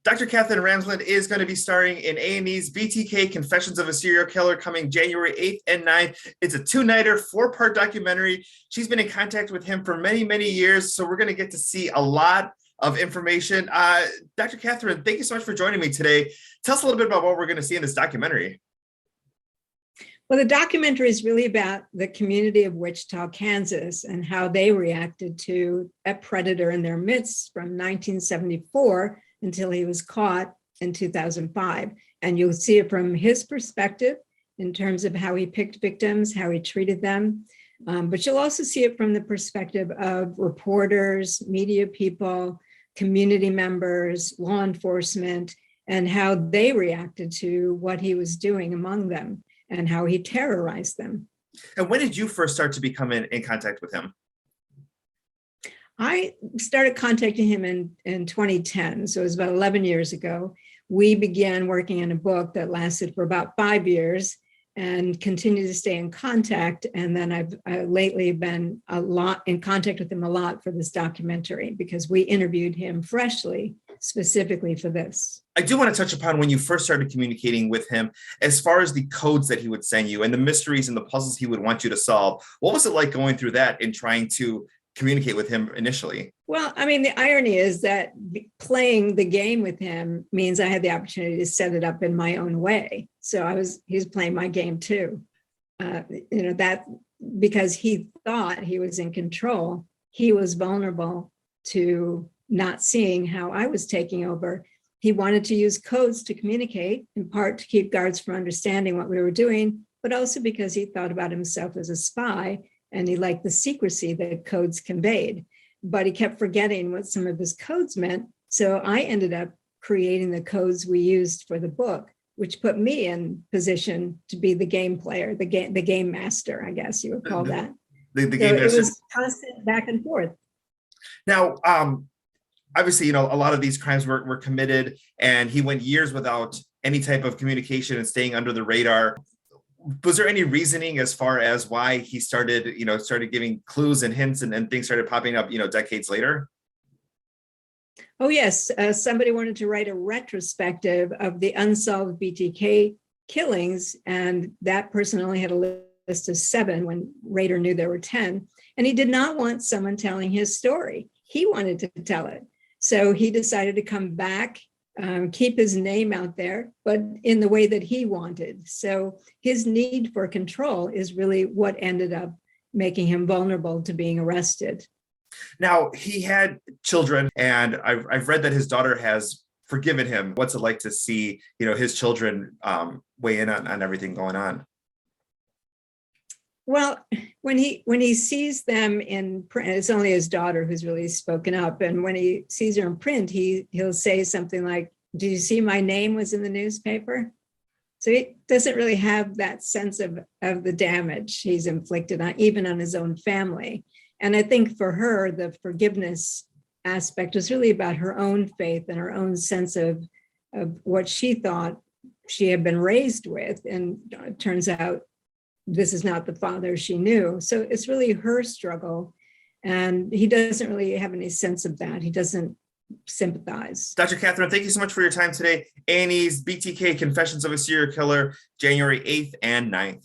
Dr. Katherine Ramsland is going to be starring in A&E's BTK Confessions of a Serial Killer coming January 8th and 9th. It's a two-nighter, four-part documentary. She's been in contact with him for many, many years, so we're going to get to see a lot of information. Dr. Katherine, thank you so much for joining me today. Tell us a little bit about what we're going to see in this documentary. Well, the documentary is really about the community of Wichita, Kansas, and how they reacted to a predator in their midst from 1974 until he was caught in 2005. And you'll see it from his perspective in terms of how he picked victims, how he treated them. But you'll also see it from the perspective of reporters, media people, community members, law enforcement, and how they reacted to what he was doing among them and how he terrorized them. And when did you first start to become in contact with him? I started contacting him in 2010, so it was about 11 years ago. We began working on a book that lasted for about 5 years and continued to stay in contact. And then I've lately been a lot in contact with him a lot for this documentary because we interviewed him freshly, specifically for this. I do want to touch upon when you first started communicating with him, as far as the codes that he would send you and the mysteries and the puzzles he would want you to solve. What was it like going through that and trying to communicate with him initially? Well, I mean, the irony is that playing the game with him means I had the opportunity to set it up in my own way. So he was playing my game too. That because he thought he was in control, he was vulnerable to not seeing how I was taking over. He wanted to use codes to communicate, in part to keep guards from understanding what we were doing, but also because he thought about himself as a spy and he liked the secrecy that codes conveyed. But he kept forgetting what some of his codes meant. So I ended up creating the codes we used for the book, which put me in position to be the game player, the game master, I guess you would call that. The game master. It was constant back and forth. Now, obviously, a lot of these crimes were committed, and he went years without any type of communication and staying under the radar. Was there any reasoning as far as why he started giving clues and hints and things started popping up, decades later? Oh, yes. Somebody wanted to write a retrospective of the unsolved BTK killings, and that person only had a list of 7 when Rader knew there were 10. And he did not want someone telling his story. He wanted to tell it. So he decided to come back, keep his name out there, but in the way that he wanted. So his need for control is really what ended up making him vulnerable to being arrested. Now, he had children, and I've read that his daughter has forgiven him. What's it like to see, his children weigh in on everything going on? Well, when he sees them in print, it's only his daughter who's really spoken up. And when he sees her in print, he'll say something like, "Did you see my name was in the newspaper?" So he doesn't really have that sense of the damage he's inflicted on, even on his own family. And I think for her, the forgiveness aspect was really about her own faith and her own sense of what she thought she had been raised with. And it turns out this is not the father she knew. So it's really her struggle. And he doesn't really have any sense of that. He doesn't sympathize. Dr. Katherine, thank you so much for your time today. A&E's BTK Confessions of a Serial Killer, January 8th and 9th.